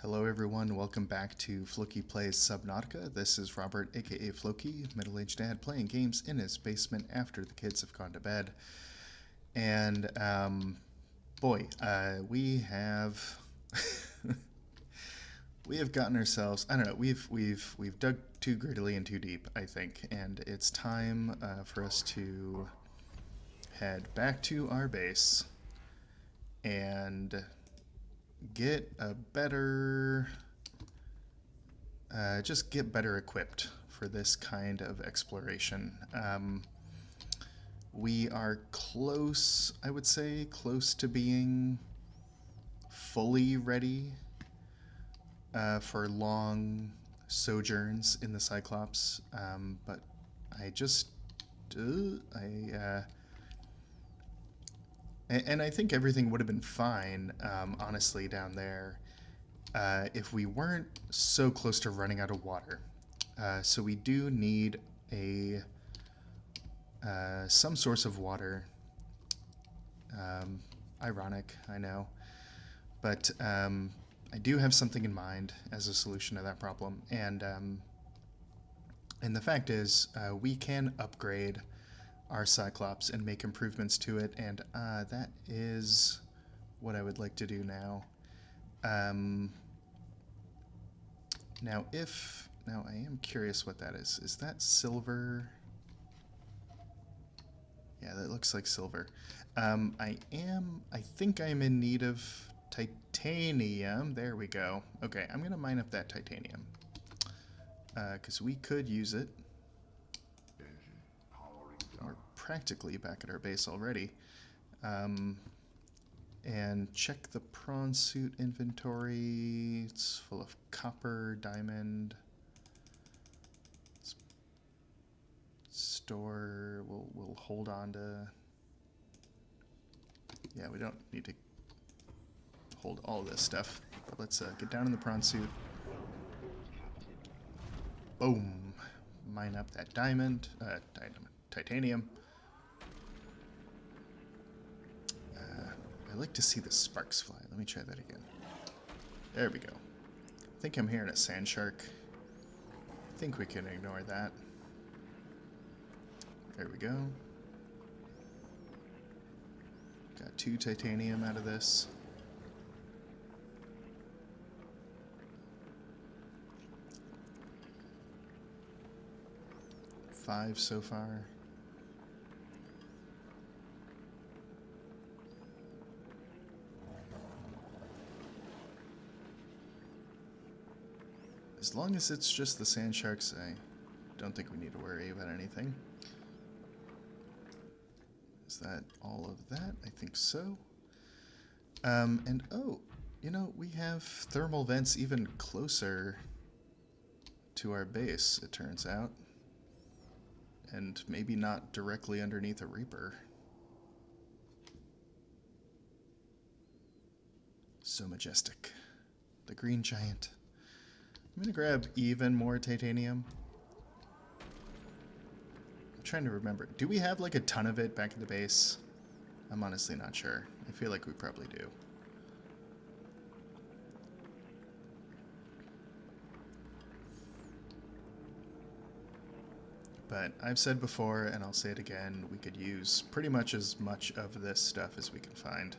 Hello everyone, welcome back to Floki Plays Subnautica. This is Robert, aka Floki, middle-aged dad, playing games in his basement after the kids have gone to bed. And, boy, we have... we have gotten ourselves... I don't know, we've dug too greedily and too deep, I think. And it's time for us to head back to our base and get a better... just get better equipped for this kind of exploration. We are close, I would say, close to being fully ready for long sojourns in the Cyclops, but I just... and I think everything would have been fine, honestly, down there, if we weren't so close to running out of water. So we do need a some source of water. Ironic, I know. But I do have something in mind as a solution to that problem. And the fact is, we can upgrade our Cyclops and make improvements to it, and that is what I would like to do now. Now I am curious what that is. Is that silver? Yeah, that looks like silver. I think I'm in need of titanium. There we go. Okay, I'm gonna mine up that titanium. Because we could use it. We're practically back at our base already. And check the prawn suit inventory. It's full of copper, diamond. Let's store. We'll hold on to. Yeah, we don't need to hold all this stuff. But let's get down in the prawn suit. Boom! Mine up that titanium. I like to see the sparks fly. Let me try that again. There we go. I think I'm hearing a sand shark. I think we can ignore that. There we go. Got 2 titanium out of this. Five so far. As long as it's just the sand sharks, I don't think we need to worry about anything. Is that all of that? I think so. And oh, you know, we have thermal vents even closer to our base, it turns out. And maybe not directly underneath a Reaper. So majestic. The green giant. I'm gonna grab even more titanium. I'm trying to remember. Do we have like a ton of it back at the base? I'm honestly not sure. I feel like we probably do. But I've said before, and I'll say it again, we could use pretty much as much of this stuff as we can find.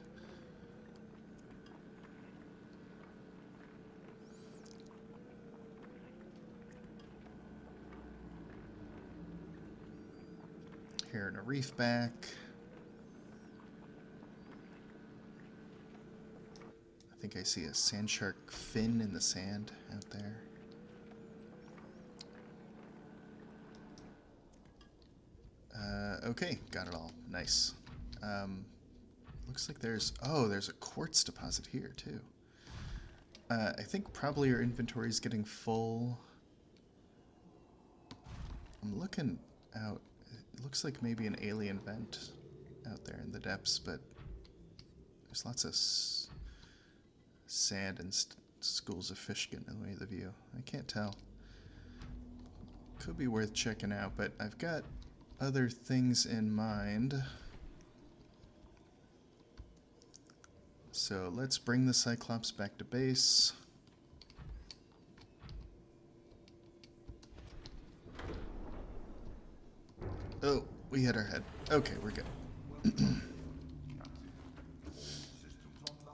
Here in a reef back. I think I see a sand shark fin in the sand out there. Okay, got it all. Nice. Looks like there's a quartz deposit here too. I think probably our inventory is getting full. I'm looking out. It looks like maybe an alien vent out there in the depths, but there's lots of sand and schools of fish getting in the way of the view. I can't tell. Could be worth checking out, but I've got other things in mind. So let's bring the Cyclops back to base. Oh, we hit our head. Okay, we're good.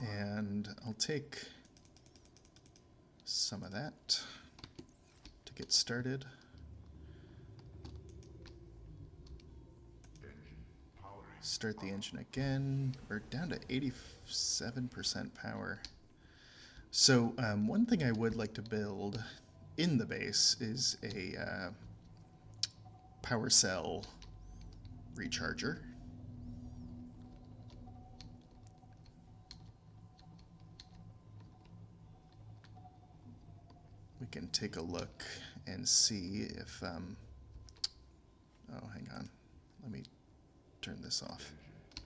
And I'll take some of that to get started. Start the engine again. We're down to 87% power. So one thing I would like to build in the base is a power cell recharger. We can take a look and see if oh, hang on. Let me turn this off.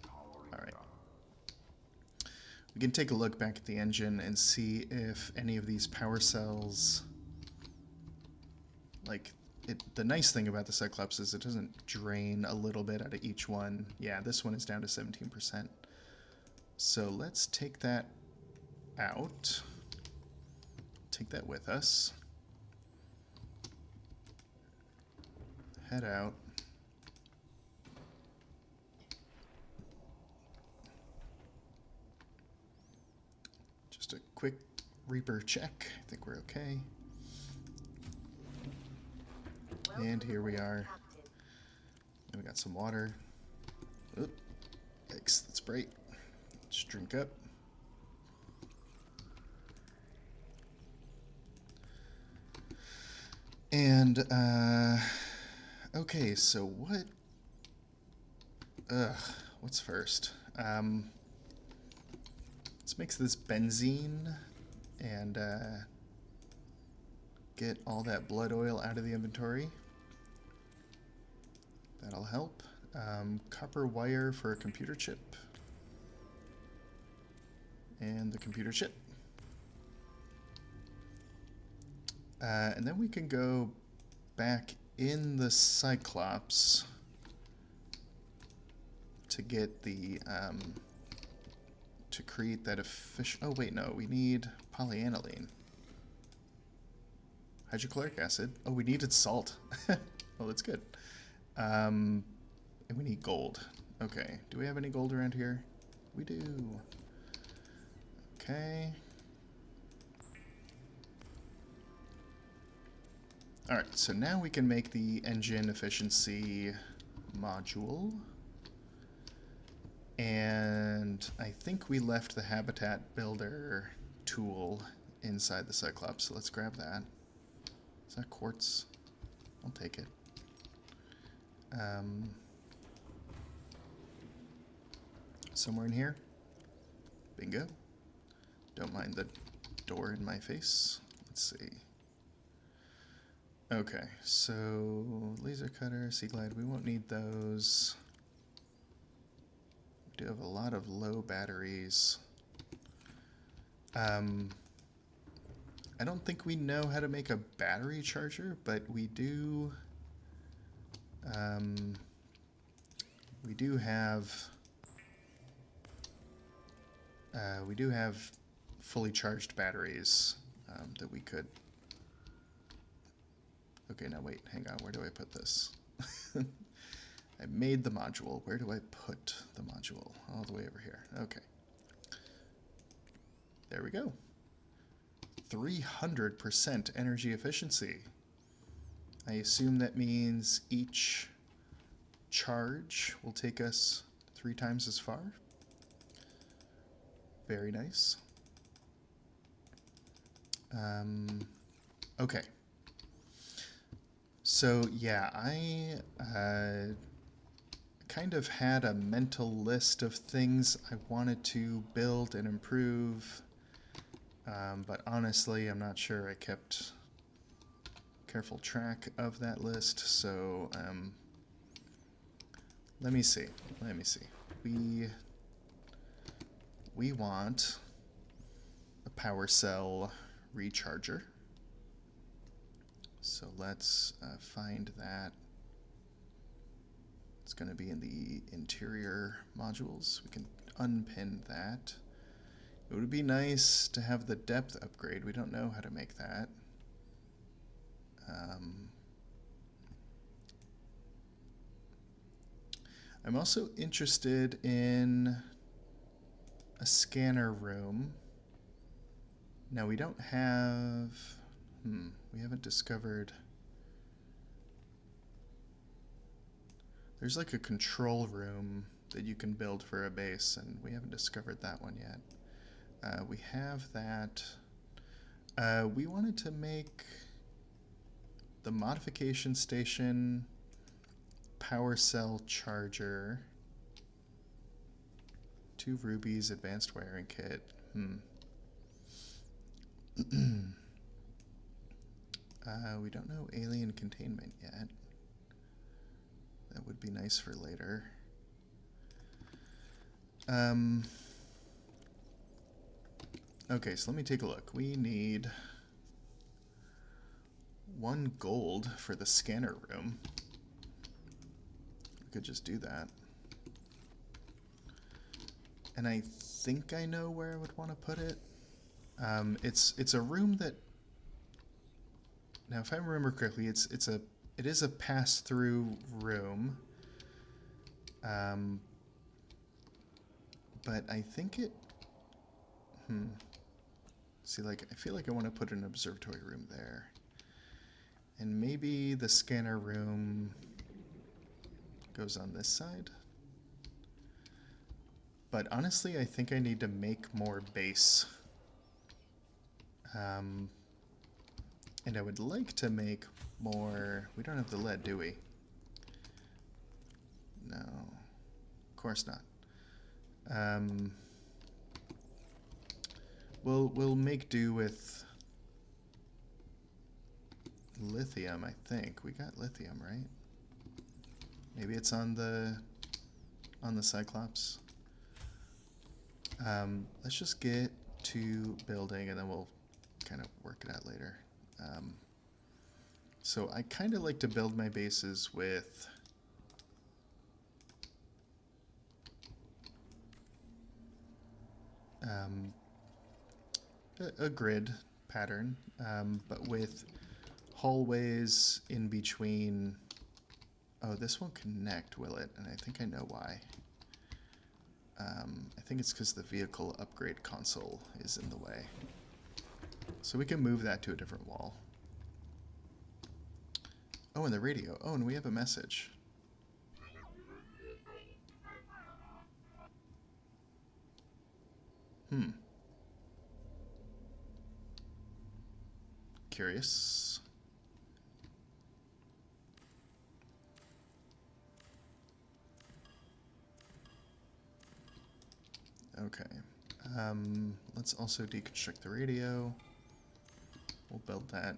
All right. We can take a look back at the engine and see if any of these power cells, like, the nice thing about the Cyclops is it doesn't drain a little bit out of each one. Yeah, this one is down to 17%. So let's take that out. Take that with us. Head out. Just a quick Reaper check. I think we're okay. And here we are. And we got some water. Oop. Yikes, that's bright. Let's drink up. And, okay, so what? What's first? Let's mix this benzene and, get all that blood oil out of the inventory. That'll help. Copper wire for a computer chip. And the computer chip. And then we can go back in the Cyclops to get the, to create that efficient, oh wait, no, we need polyaniline. Hydrochloric acid. Oh, we needed salt. Well, that's good. And we need gold. Okay, do we have any gold around here? We do. Okay. Alright, so now we can make the engine efficiency module. And I think we left the habitat builder tool inside the Cyclops, so let's grab that. Is that quartz? I'll take it. Somewhere in here. Bingo. Don't mind the door in my face. Let's see. Okay, so laser cutter, sea glide, we won't need those. We do have a lot of low batteries. I don't think we know how to make a battery charger, but we do have fully charged batteries that we could. Okay, now wait, hang on, where do I put this? I made the module. Where do I put the module? All the way over here. Okay. There we go. 300% energy efficiency. I assume that means each charge will take us 3 times as far. Very nice. Okay. So yeah, I kind of had a mental list of things I wanted to build and improve, but honestly, I'm not sure I kept careful track of that list. So let me see. We want a power cell recharger. So let's find that. It's going to be in the interior modules. We can unpin that. It would be nice to have the depth upgrade. We don't know how to make that. I'm also interested in a scanner room. Now we don't have... we haven't discovered... There's like a control room that you can build for a base, and we haven't discovered that one yet. We have that. We wanted to make the modification station, power cell charger, 2 rubies, advanced wiring kit. We don't know alien containment yet. That would be nice for later. Okay, so let me take a look. We need 1 gold for the scanner room. We could just do that. And I think I know where I would want to put it. It's a room that... Now, if I remember correctly, it is a pass-through room. But I think it... See, like, I feel like I want to put an observatory room there. And maybe the scanner room goes on this side. But honestly, I think I need to make more base. And I would like to make more... We don't have the lead, do we? No. Of course not. We'll make do with lithium, I think. We got lithium, right? Maybe it's on the Cyclops. Let's just get to building, and then we'll kind of work it out later. So I kind of like to build my bases with a grid pattern, but with hallways in between. Oh, this won't connect, will it? And I think I know why. I think it's because the vehicle upgrade console is in the way. So we can move that to a different wall. Oh, and the radio. Oh, and we have a message. Curious. Okay. Let's also deconstruct the radio. We'll build that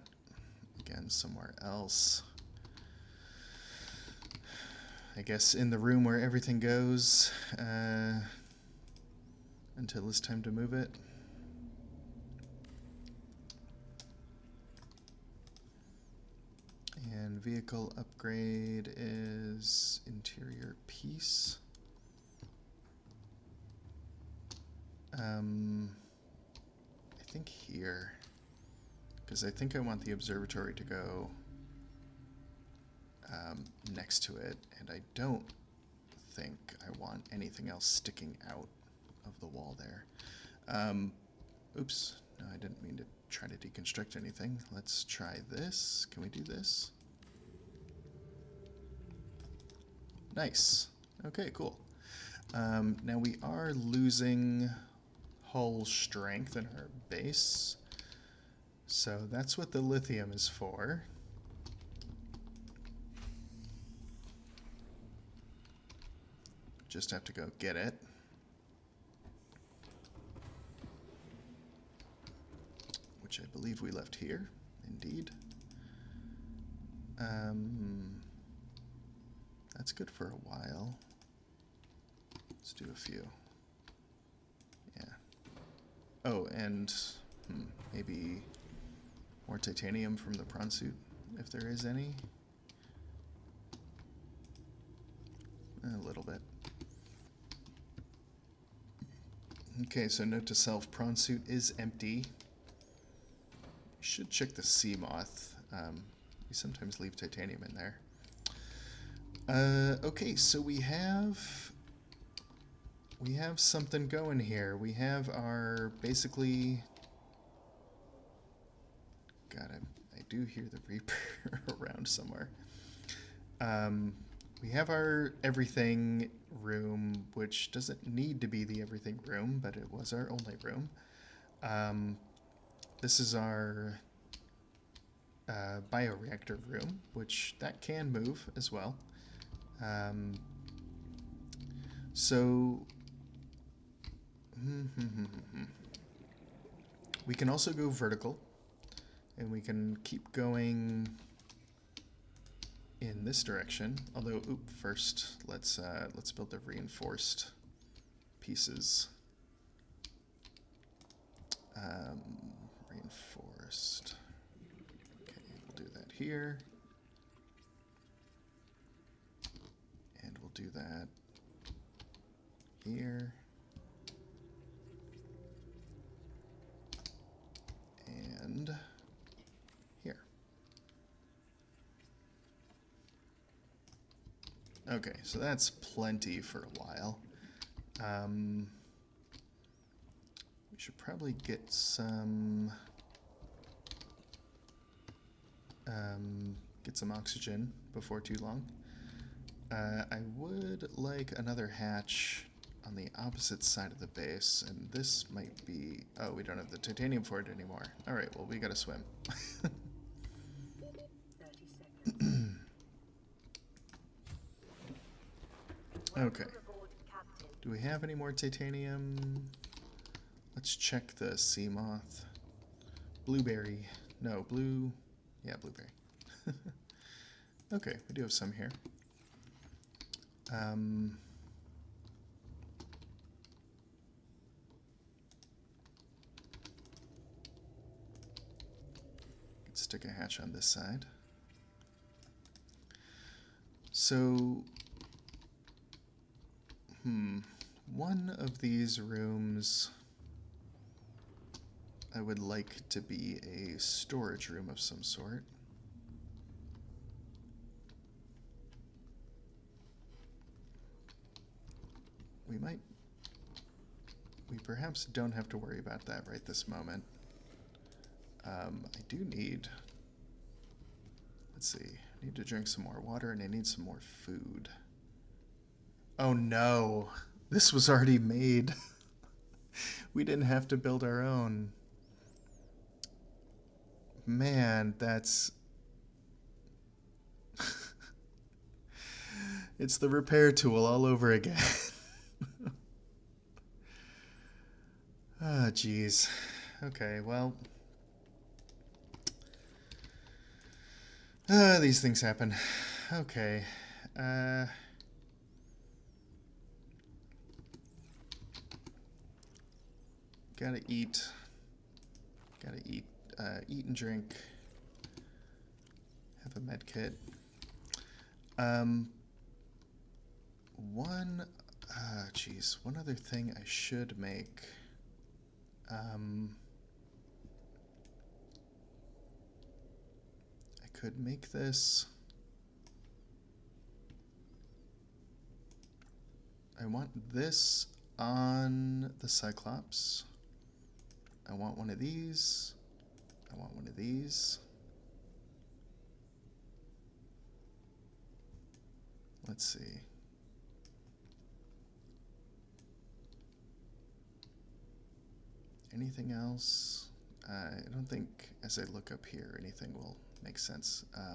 again somewhere else. I guess in the room where everything goes until it's time to move it. And vehicle upgrade is interior piece. I think here, because I think I want the observatory to go next to it, and I don't think I want anything else sticking out of the wall there. Oops, no, I didn't mean to try to deconstruct anything. Let's try this. Can we do this? Nice. Okay, cool. Now we are losing hull strength in our base, so that's what the lithium is for. Just have to go get it. Which I believe we left here, indeed. That's good for a while. Let's do a few. Yeah. Oh, and maybe more titanium from the prawn suit, if there is any. A little bit. Okay, so note to self, prawn suit is empty. Should check the sea moth. We sometimes leave titanium in there. Okay, so we have something going here. We have our basically. God, I do hear the Reaper around somewhere. We have our everything room, which doesn't need to be the everything room, but it was our only room. This is our bioreactor room, which that can move as well. So we can also go vertical, and we can keep going in this direction. Although, first let's build the reinforced pieces. Reinforced. Okay, we'll do that here, and we'll do that here, and here. Okay, so that's plenty for a while. We should probably get some oxygen before too long. I would like another hatch on the opposite side of the base, and this might be... Oh, we don't have the titanium for it anymore. Alright, well, we gotta swim. Okay. Do we have any more titanium? Let's check the sea moth. Blueberry. No, blue... Yeah, blueberry. Okay, we do have some here. Let's stick a hatch on this side. So, one of these rooms I would like to be a storage room of some sort. We perhaps don't have to worry about that right this moment. I do need, let's see, I need to drink some more water and I need some more food. Oh no, this was already made. We didn't have to build our own. Man, that's... It's the repair tool all over again. Ah, jeez. Okay, well... these things happen. Okay. Gotta eat. Gotta eat. Eat and drink. Have a med kit. One other thing I should make. I could make this. I want this on the Cyclops. I want one of these. I want one of these. Let's see. Anything else? I don't think, as I look up here, anything will make sense. I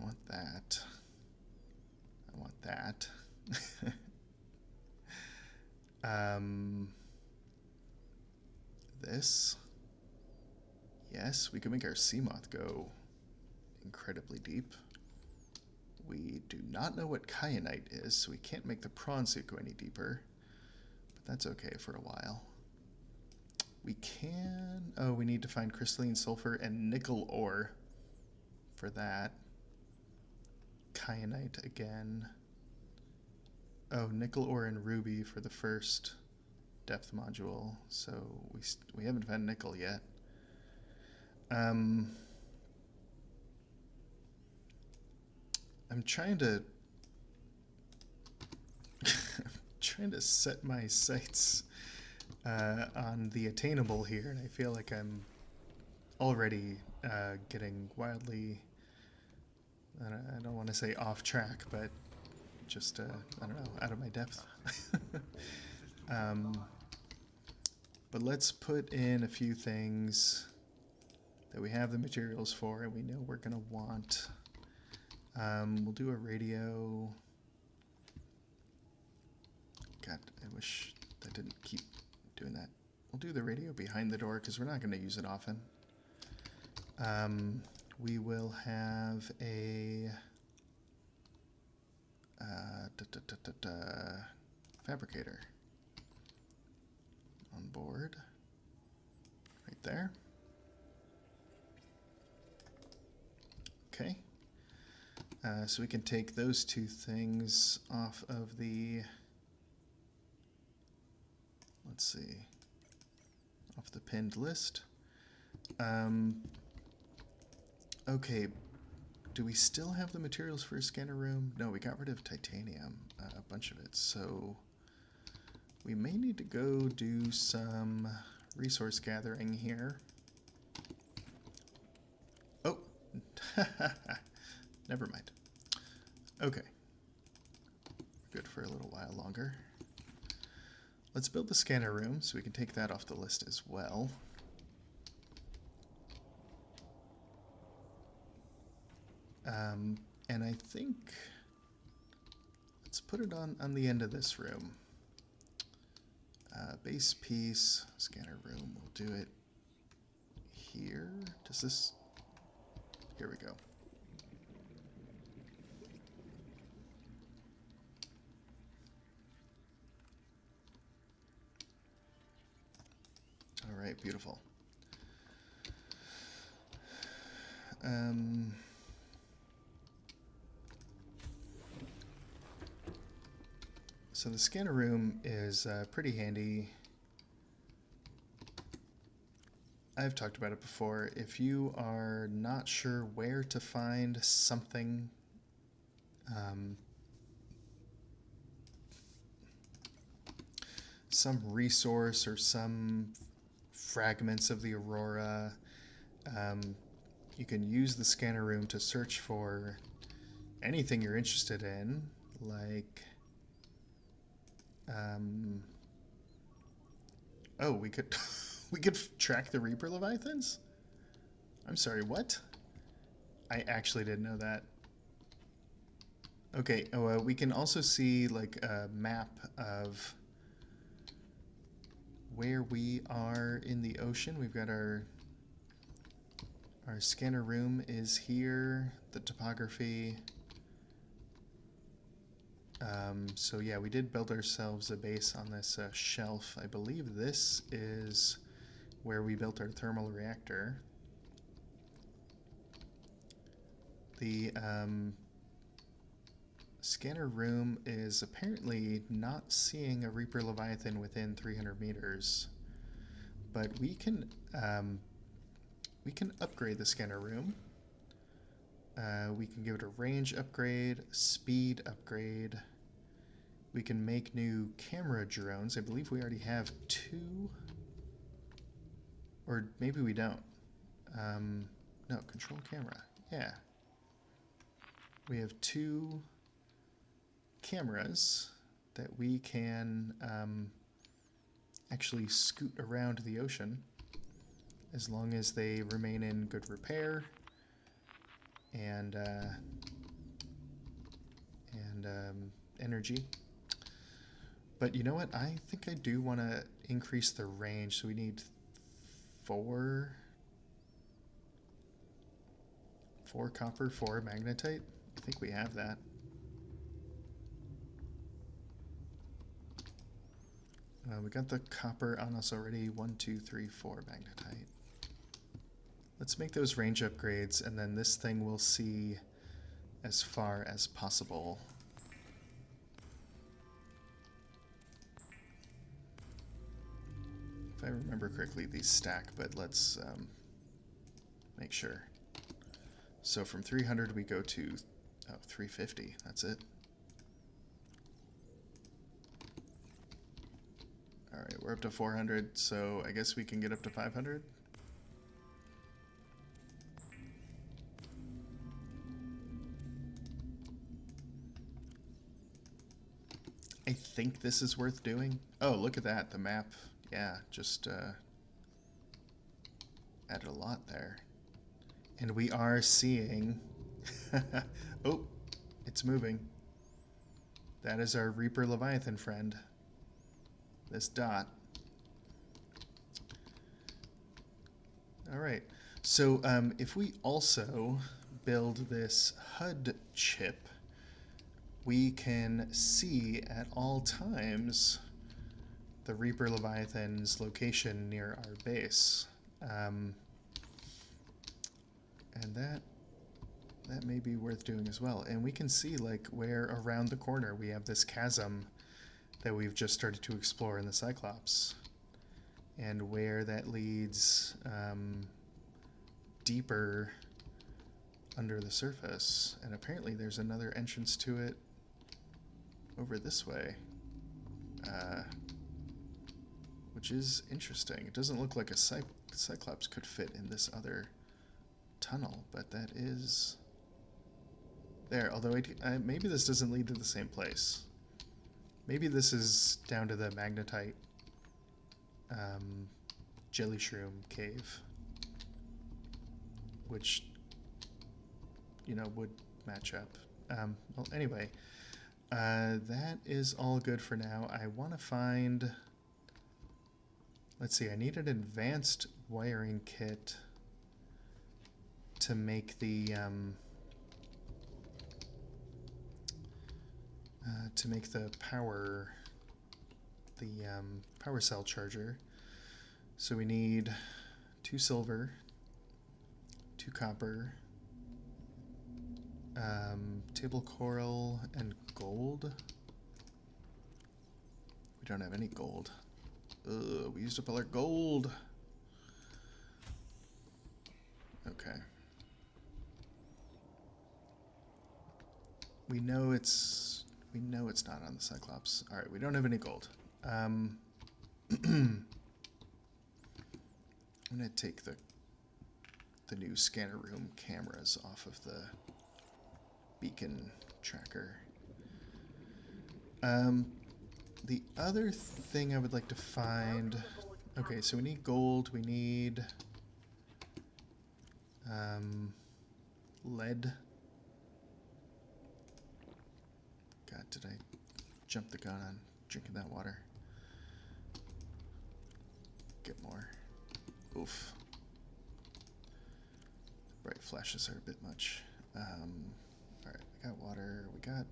want that. I want that. This. Yes, we can make our sea moth go incredibly deep. We do not know what kyanite is, so we can't make the prawn suit go any deeper. But that's okay for a while. We can... Oh, we need to find crystalline sulfur and nickel ore for that. Kyanite again. Oh, nickel ore and ruby for the first depth module. So we haven't found nickel yet. I'm trying to trying to set my sights on the attainable here, and I feel like I'm already getting wildly, I don't want to say off track, but just, I don't know, out of my depth. But let's put in a few things that we have the materials for and we know we're going to want. We'll do a radio. God, I wish that didn't keep doing that. We'll do the radio behind the door because we're not going to use it often. We will have a fabricator on board right there. Okay. So we can take those two things off of the, let's see, off the pinned list. Okay, do we still have the materials for a scanner room? No, we got rid of titanium, a bunch of it, so we may need to go do some resource gathering here. Oh, never mind. Okay, good for a little while longer. Let's build the scanner room so we can take that off the list as well. And I think let's put it on the end of this room. Base piece, scanner room, we'll do it here. Does this, here we go. All right, beautiful. So the scanner room is pretty handy. I've talked about it before. If you are not sure where to find something, some resource or some fragments of the aurora, you can use the scanner room to search for anything you're interested in, like oh, we could we could track the Reaper Leviathans? I'm sorry, what? I actually didn't know that. Okay, we can also see like a map of where we are in the ocean. We've got our scanner room is here, the topography. So yeah, we did build ourselves a base on this shelf. I believe this is where we built our thermal reactor. The scanner room is apparently not seeing a Reaper Leviathan within 300 meters, but we can upgrade the scanner room. We can give it a range upgrade, speed upgrade. We can make new camera drones. I believe we already have 2. Or maybe we don't. No, control camera. Yeah. We have 2 cameras that we can actually scoot around the ocean as long as they remain in good repair and energy. But you know what? I think I do want to increase the range, so we need 4 copper, 4 magnetite. I think we have that. We got the copper on us already. 1, 2, 3, 4 magnetite. Let's make those range upgrades, and then this thing will see as far as possible. If I remember correctly, these stack, but let's make sure. So from 300 we go to Oh, 350. That's it. All right, we're up to 400, so I guess we can get up to 500. I think this is worth doing. Oh, look at that. The map. Yeah, just added a lot there. And we are seeing... oh, it's moving. That is our Reaper Leviathan friend. This dot. All right. So if we also build this HUD chip, we can see at all times the Reaper Leviathan's location near our base. And that may be worth doing as well. And we can see like where around the corner we have this chasm that we've just started to explore in the Cyclops, and where that leads deeper under the surface. And apparently there's another entrance to it over this way, which is interesting. It doesn't look like a Cyclops could fit in this other tunnel, but that is there. Although maybe this doesn't lead to the same place. Maybe this is down to the magnetite jelly shroom cave, which, you know, would match up. Well, anyway, that is all good for now. I want to find... Let's see, I need an advanced wiring kit to make the power cell charger. So we need 2 silver, 2 copper, table coral, and gold. We don't have any gold. Ugh, we used up all our gold. Okay. We know it's not on the Cyclops. All right, we don't have any gold. I'm gonna take the new scanner room cameras off of the beacon tracker. The other thing I would like to find... Okay, so we need gold, we need lead. God, did I jump the gun on drinking that water? Get more. Oof. Bright flashes are a bit much. Alright, we got water, we got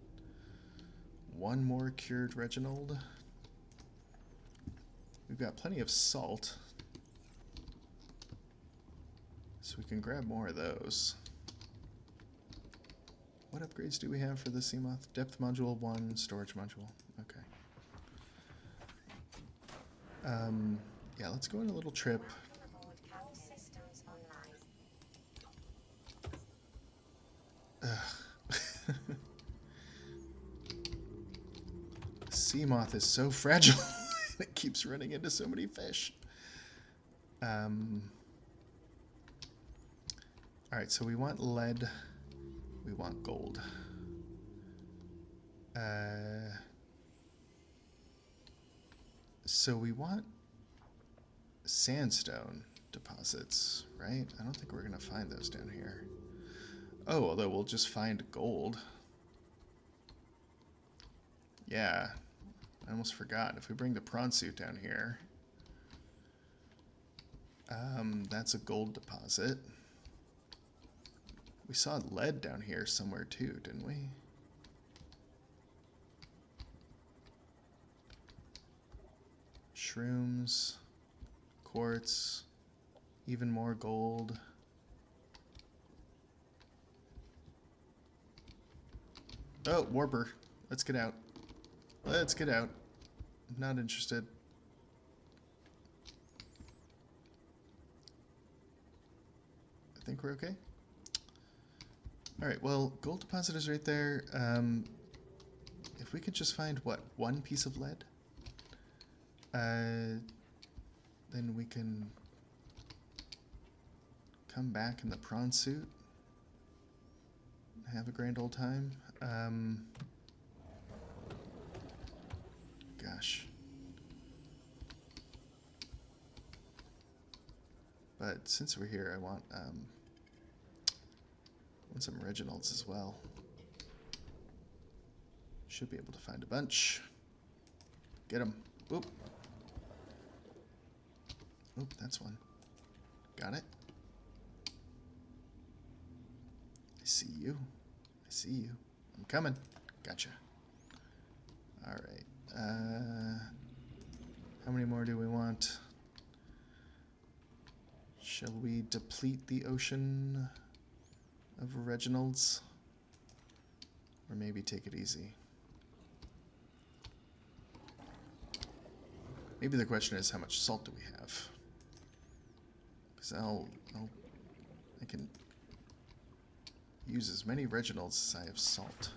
1 more cured Reginald. We've got plenty of salt, so we can grab more of those. What upgrades do we have for the Seamoth? Depth module 1, storage module. Okay. Yeah, let's go on a little trip. Seamoth is so fragile. It keeps running into so many fish. Alright, so we want lead. We want gold. So we want sandstone deposits, right? I don't think we're going to find those down here. Oh, although we'll just find gold. Yeah, I almost forgot. If we bring the prawn suit down here, that's a gold deposit. We saw lead down here somewhere too, didn't we? Shrooms, quartz, even more gold. Oh, warper. Let's get out. Let's get out. Not interested. I think we're okay. Alright, well, gold deposit is right there. If we could just find, what, one piece of lead? Then we can come back in the prawn suit. Have a grand old time. Gosh. But since we're here, I want some Reginalds as well. Should be able to find a bunch. Get them. Oop. Oop, that's one. Got it. I see you. I see you. I'm coming. Gotcha. Alright. How many more do we want? Shall we deplete the ocean of Reginalds? Or maybe take it easy? Maybe the question is, how much salt do we have? Because I can use as many Reginalds as I have salt.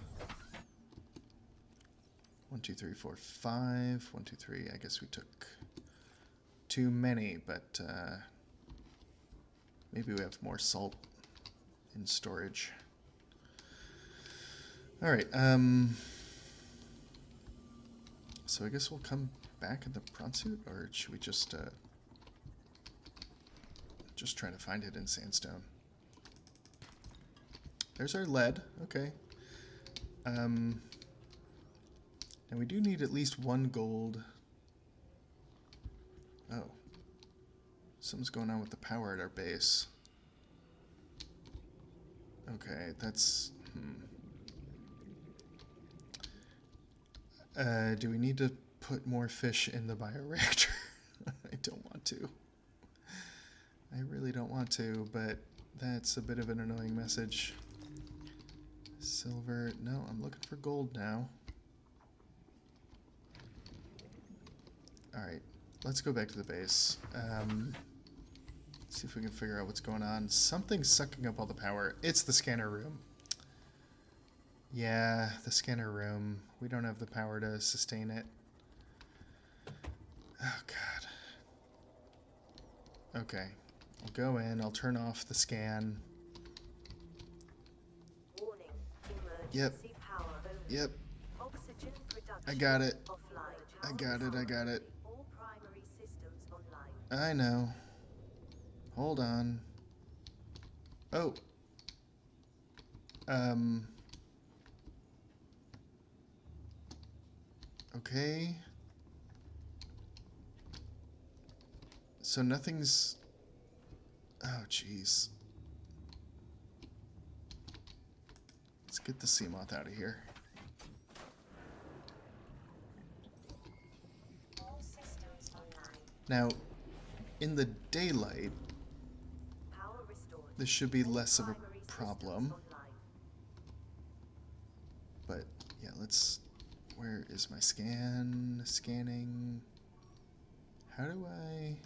1, 2, 3, 4, 5. 1, 2, 3. I guess we took too many, but maybe we have more salt in storage. All right. So I guess we'll come back in the prawn suit, or should we just try to find it in sandstone? There's our lead. Okay. And we do need at least 1 gold. Oh. Something's going on with the power at our base. Okay, that's... do we need to put more fish in the bioreactor? I don't want to. I really don't want to, but that's a bit of an annoying message. Silver. No, I'm looking for gold now. Alright, let's go back to the base. See if we can figure out what's going on. Something's sucking up all the power. It's the scanner room. Yeah, the scanner room. We don't have the power to sustain it. Oh, God. Okay. I'll go in. I'll turn off the scan. Warning, Yep. power Yep. Oxygen production I got it. offline. I got it. I got it. All primary systems online. I know. Hold on. Oh. Okay. So nothing's... Oh, jeez. Let's get the sea moth out of here. All systems online. Now, in the daylight, Power restored. this should be All less of a primary systems problem. online. But, yeah, let's... Where is my scan? Scanning... How do I...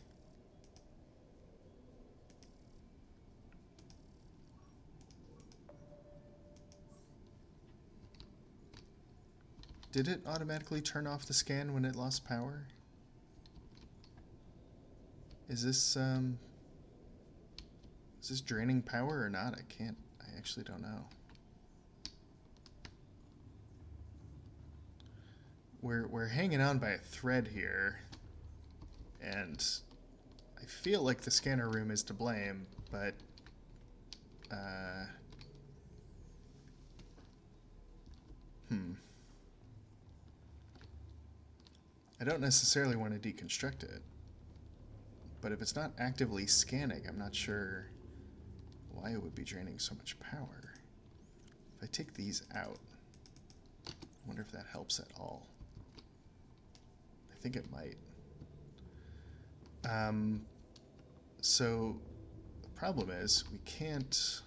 Did it automatically turn off the scan when it lost power? Is this draining power or not? I actually don't know. We're hanging on by a thread here, and I feel like the scanner room is to blame, but I don't necessarily want to deconstruct it, but if it's not actively scanning, I'm not sure why it would be draining so much power. If I take these out, I wonder if that helps at all. I think it might. So the problem is we can't...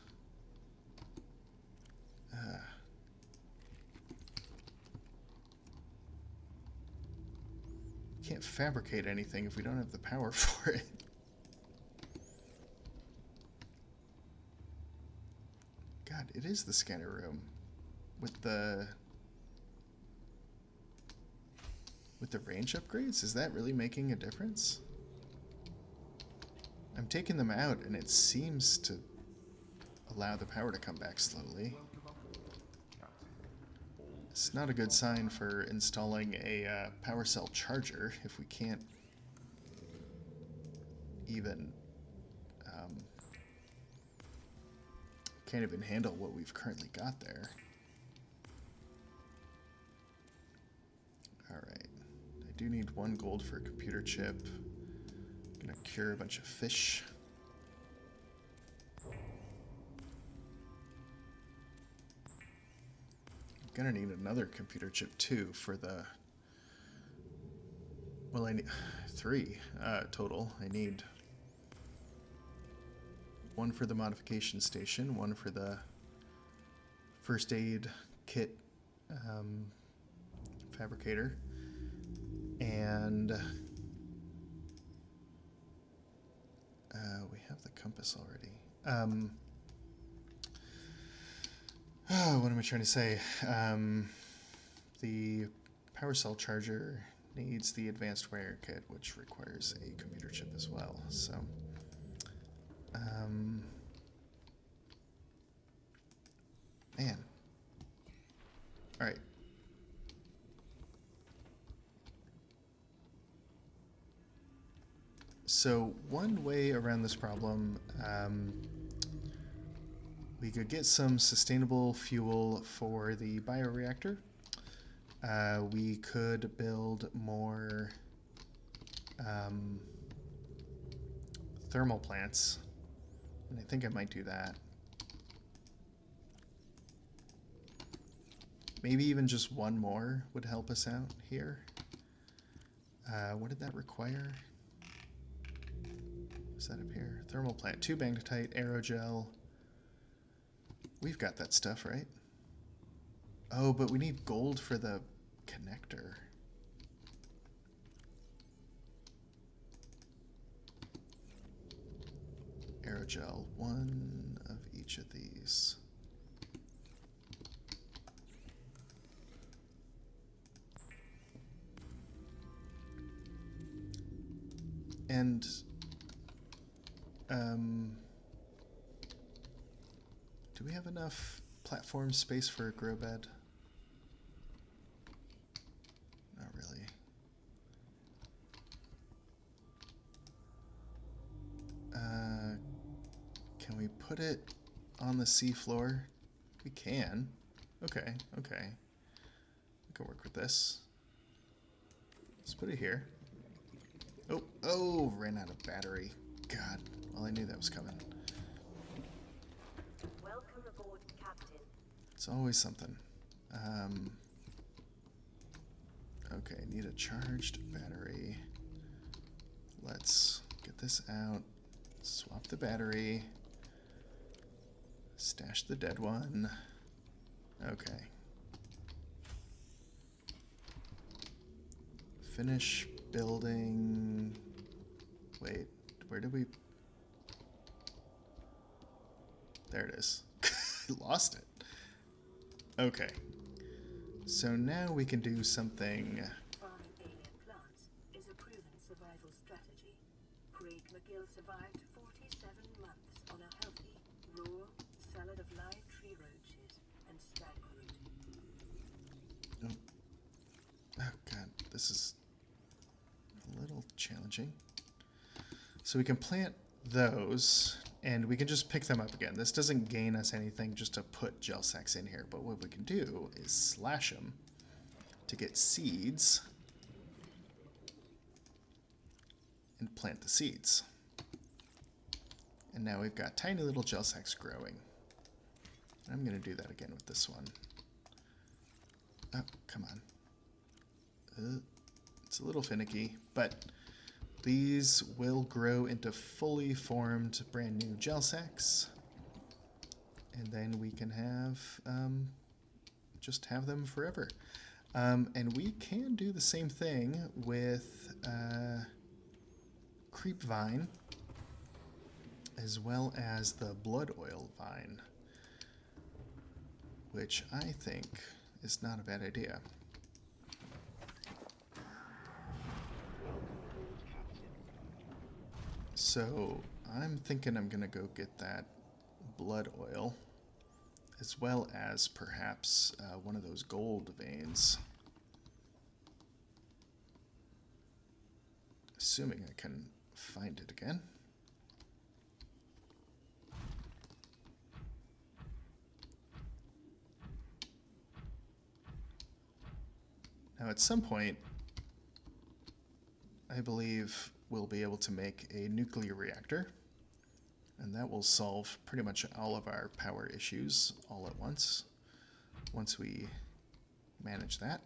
can't fabricate anything if we don't have the power for it. God, it is the scanner room with the range upgrades. Is that really making a difference? I'm taking them out and it seems to allow the power to come back slowly. It's not a good sign for installing a power cell charger if we can't even handle what we've currently got there. Alright. I do need 1 gold for a computer chip. I'm gonna cure a bunch of fish. I'm gonna need another computer chip too for the... Well, I need 3 total. I need 1 for the modification station, 1 for the first aid kit fabricator, and we have the compass already. What am I trying to say? The power cell charger needs the advanced wire kit, which requires a computer chip as well. So, man. All right. So one way around this problem, we could get some sustainable fuel for the bioreactor. We could build more thermal plants, and I think I might do that. Maybe even just 1 more would help us out here. What did that require? Is that up here? Thermal plant, 2 magnetite, aerogel. We've got that stuff, right? Oh, but we need gold for the connector. Aerogel, 1 of each of these. And do we have enough platform space for a grow bed? Not really. Can we put it on the seafloor? We can. Okay, okay. We can work with this. Let's put it here. Oh, ran out of battery. God, well, I knew that was coming. Welcome aboard, Captain. It's always something. Okay, need a charged battery. Let's get this out. Swap the battery. Stash the dead one. Okay. Finish building. Wait, where did we... There it is. Lost it. Okay. So now we can do something... Farming alien plants is a proven survival strategy. Craig McGill survived 47 months on a healthy, raw salad of live tree roaches and stag root. Oh god, this is a little challenging. So we can plant those, and we can just pick them up again. This doesn't gain us anything just to put gel sacks in here, but what we can do is slash them to get seeds and plant the seeds. And now we've got tiny little gel sacks growing. I'm going to do that again with this one. Oh, come on. It's a little finicky, but these will grow into fully formed brand new gel sacks. And then we can have, just have them forever. And we can do the same thing with creep vine, as well as the blood oil vine. which I think is not a bad idea. So I'm thinking I'm gonna go get that blood oil, as well as perhaps one of those gold veins. Assuming I can find it again. Now at some point, I believe we'll be able to make a nuclear reactor, and that will solve pretty much all of our power issues all at once we manage that.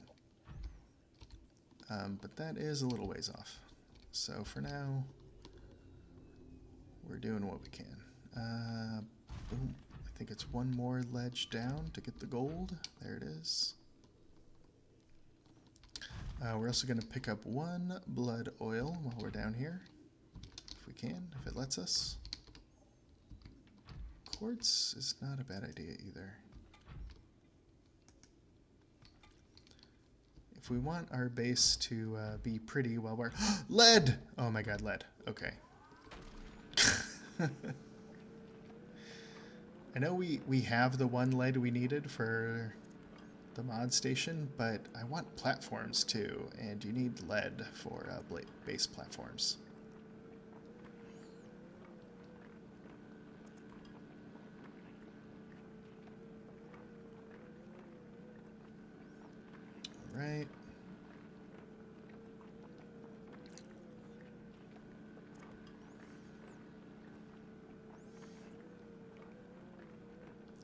But that is a little ways off. So for now, we're doing what we can. Boom. I think it's one more ledge down to get the gold. There it is. We're also going to pick up one blood oil while we're down here, if we can, if it lets us. Quartz is not a bad idea either. If we want our base to be pretty while we're... Lead! Oh my god, lead. Okay. I know we have the one lead we needed for the mod station, but I want platforms too, and you need lead for base platforms. Right.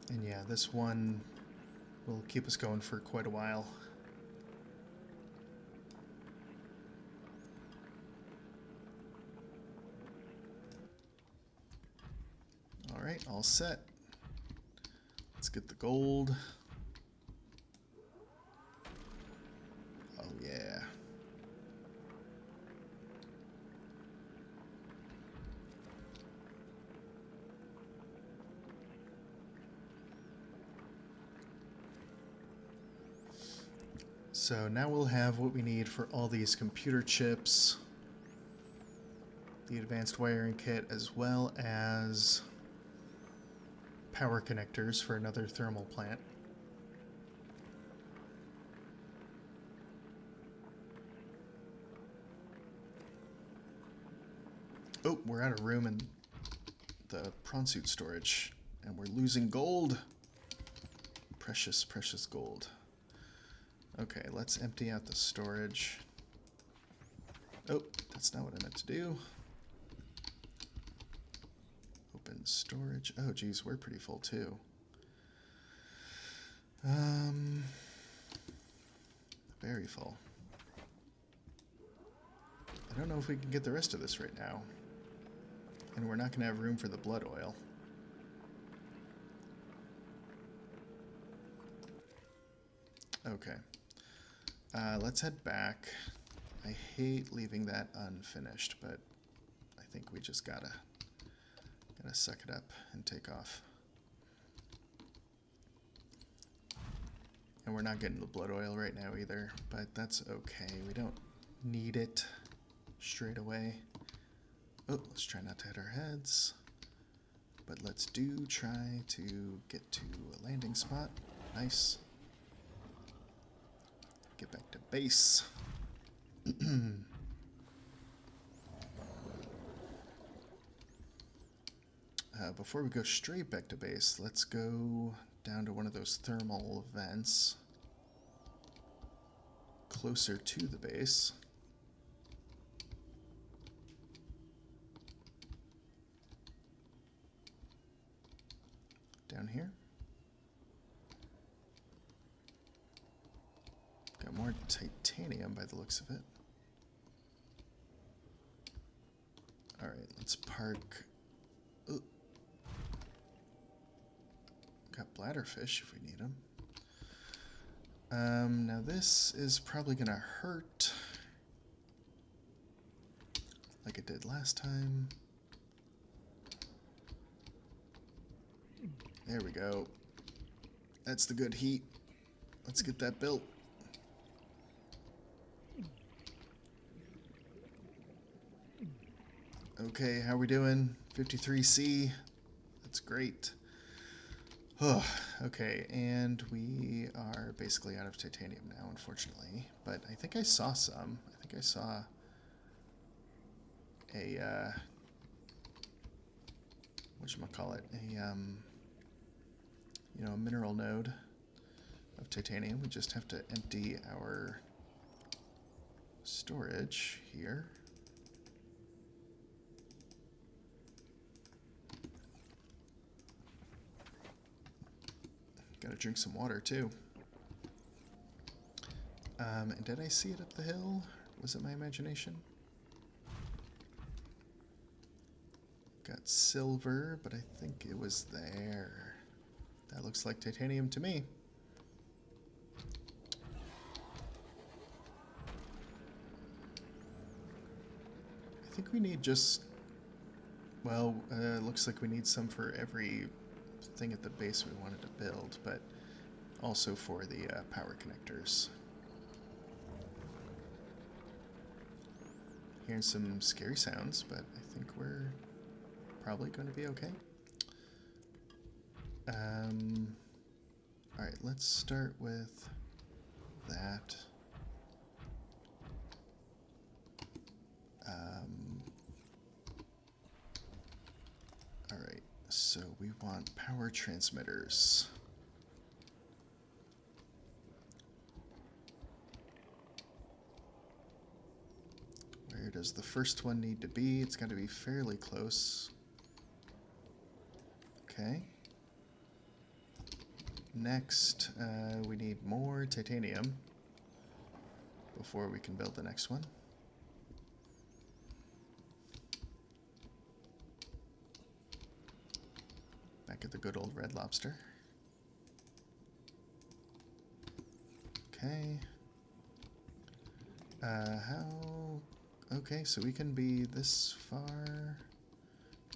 And yeah, this one will keep us going for quite a while. Alright, all set. Let's get the gold. Oh yeah. So now we'll have what we need for all these computer chips, the advanced wiring kit, as well as power connectors for another thermal plant. Oh, we're out of room in the prawn suit storage, and we're losing gold. Precious, precious gold. Okay, let's empty out the storage. Oh, that's not what I meant to do. Open storage. Oh, geez, we're pretty full too. Very full. I don't know if we can get the rest of this right now. And we're not going to have room for the blood oil. Okay. Let's head back. I hate leaving that unfinished, but I think we just gotta suck it up and take off. And we're not getting the blood oil right now either, but that's okay. We don't need it straight away. Oh, let's try not to hit our heads. But let's try to get to a landing spot. Nice. Get back to base. Before we go straight back to base, let's go down to one of those thermal vents closer to the base. Down here. Got more titanium by the looks of it. Alright, let's park. Ooh. Got bladderfish if we need them. Now this is probably gonna hurt like it did last time. There we go. That's the good heat. Let's get that built. Okay, how we doing? 53C. That's great. Oh, okay, and we are basically out of titanium now, unfortunately. But I think I saw some. I think I saw a, whatchamacallit, a mineral node of titanium. We just have to empty our storage here. Gotta drink some water too. And did I see it up the hill? Was it my imagination? Got silver, but I think it was there. That looks like titanium to me. I think we need just... Well, looks like we need some for every thing at the base we wanted to build, but also for the power connectors. Hearing some scary sounds, but I think we're probably going to be okay. Alright, let's start with that. Alright, so we want power transmitters. Where does the first one need to be? It's got to be fairly close. Okay. Next, we need more titanium before we can build the next one. Back at the good old Red Lobster. Okay. Okay, so we can be this far.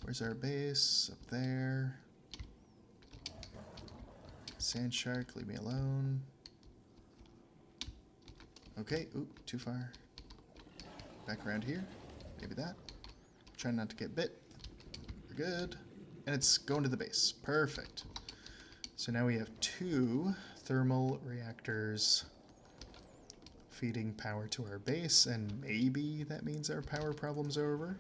Where's our base? Up there. Sand shark, leave me alone. Okay, oop, too far. Back around here. Maybe that. Trying not to get bit. We're good. And it's going to the base. Perfect. So now we have 2 thermal reactors feeding power to our base, and maybe that means our power problems are over.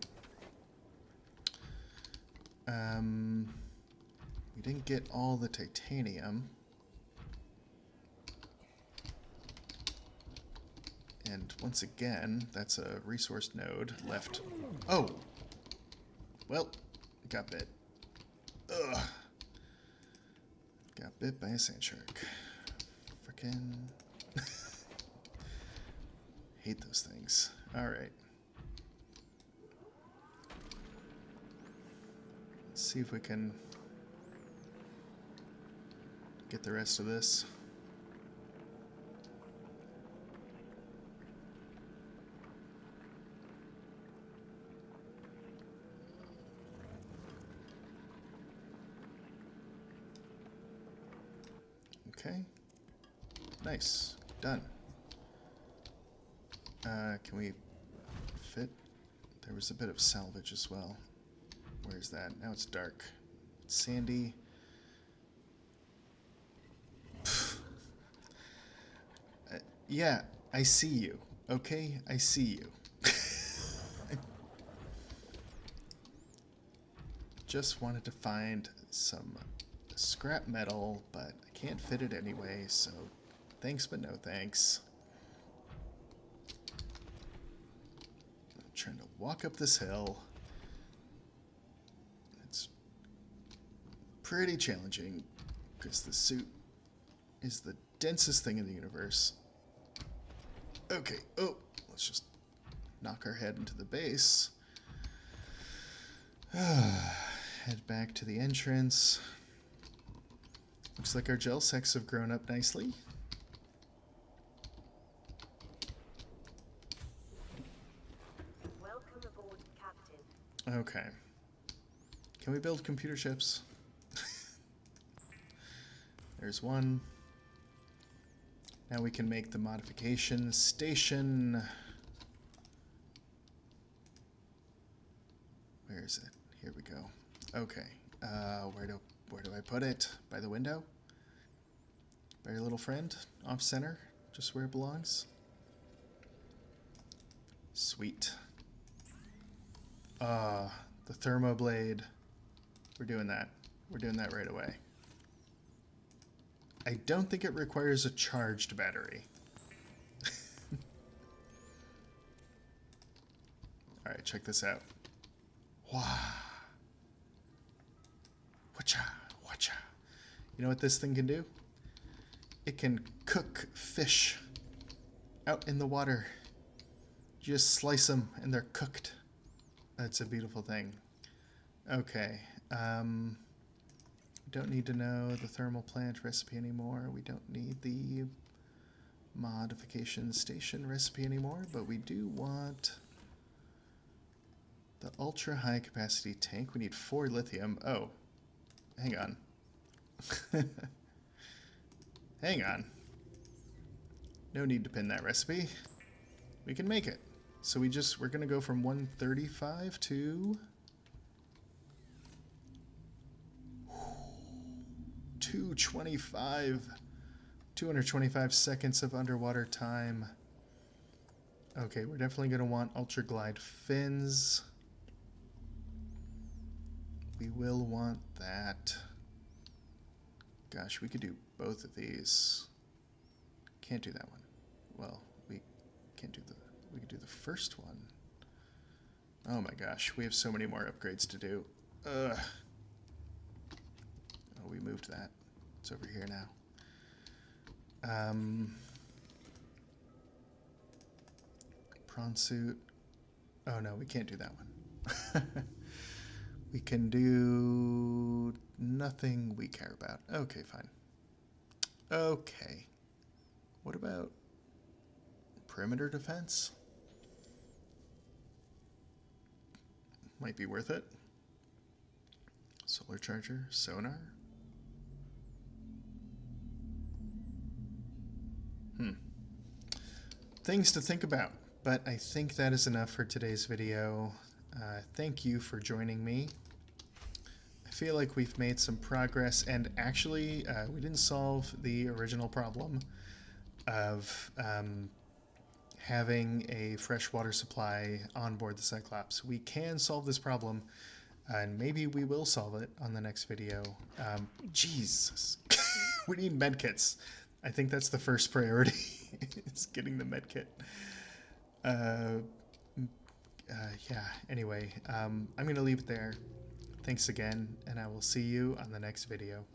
We didn't get all the titanium. And once again, that's a resource node left. Oh! Well, got bit. Ugh. Got bit by a sand shark. Frickin'. Hate those things. Alright. Let's see if we can get the rest of this. Okay. Nice. Done. Can we fit? There was a bit of salvage as well. Where's that? Now it's dark. It's sandy. Yeah, I see you. Okay? I see you. Just wanted to find some scrap metal, but I can't fit it anyway, so thanks but no thanks. I'm trying to walk up this hill. It's pretty challenging because the suit is the densest thing in the universe. Okay, oh, let's just knock our head into the base. Head back to the entrance. Looks like our gel sacks have grown up nicely. Welcome aboard, Captain. Okay. Can we build computer ships? There's one. Now we can make the modification station. Where is it? Here we go. Okay. Where do I put it? By the window? Very little friend? Off center? Just where it belongs? Sweet. The thermoblade. We're doing that. We're doing that right away. I don't think it requires a charged battery. Alright, check this out. Wow. Watcha, watcha. You know what this thing can do? It can cook fish out in the water. You just slice them and they're cooked. That's a beautiful thing. Okay. Don't need to know the thermal plant recipe anymore. We don't need the modification station recipe anymore, but we do want the ultra high capacity tank. We need 4 lithium. Oh, hang on. Hang on. No need to pin that recipe. We can make it. So we're gonna go from 135 to 225. 225 seconds of underwater time. Okay, we're definitely gonna want ultra glide fins. We will want that. Gosh, we could do both of these. Can't do that one. Well, we can't do we could do the first one. Oh my gosh, we have so many more upgrades to do. Ugh. Oh, we moved that. It's over here now. Prawn suit. Oh no, we can't do that one. We can do nothing we care about. Okay, fine. Okay. What about perimeter defense? Might be worth it. Solar charger, sonar. Things to think about, but I think that is enough for today's video. Thank you for joining me. I feel like we've made some progress, and actually we didn't solve the original problem of having a fresh water supply on board the Cyclops. We can solve this problem, and maybe we will solve it on the next video. Jesus. We need medkits. I think that's the first priority, is getting the medkit. Yeah, anyway, I'm going to leave it there. Thanks again, and I will see you on the next video.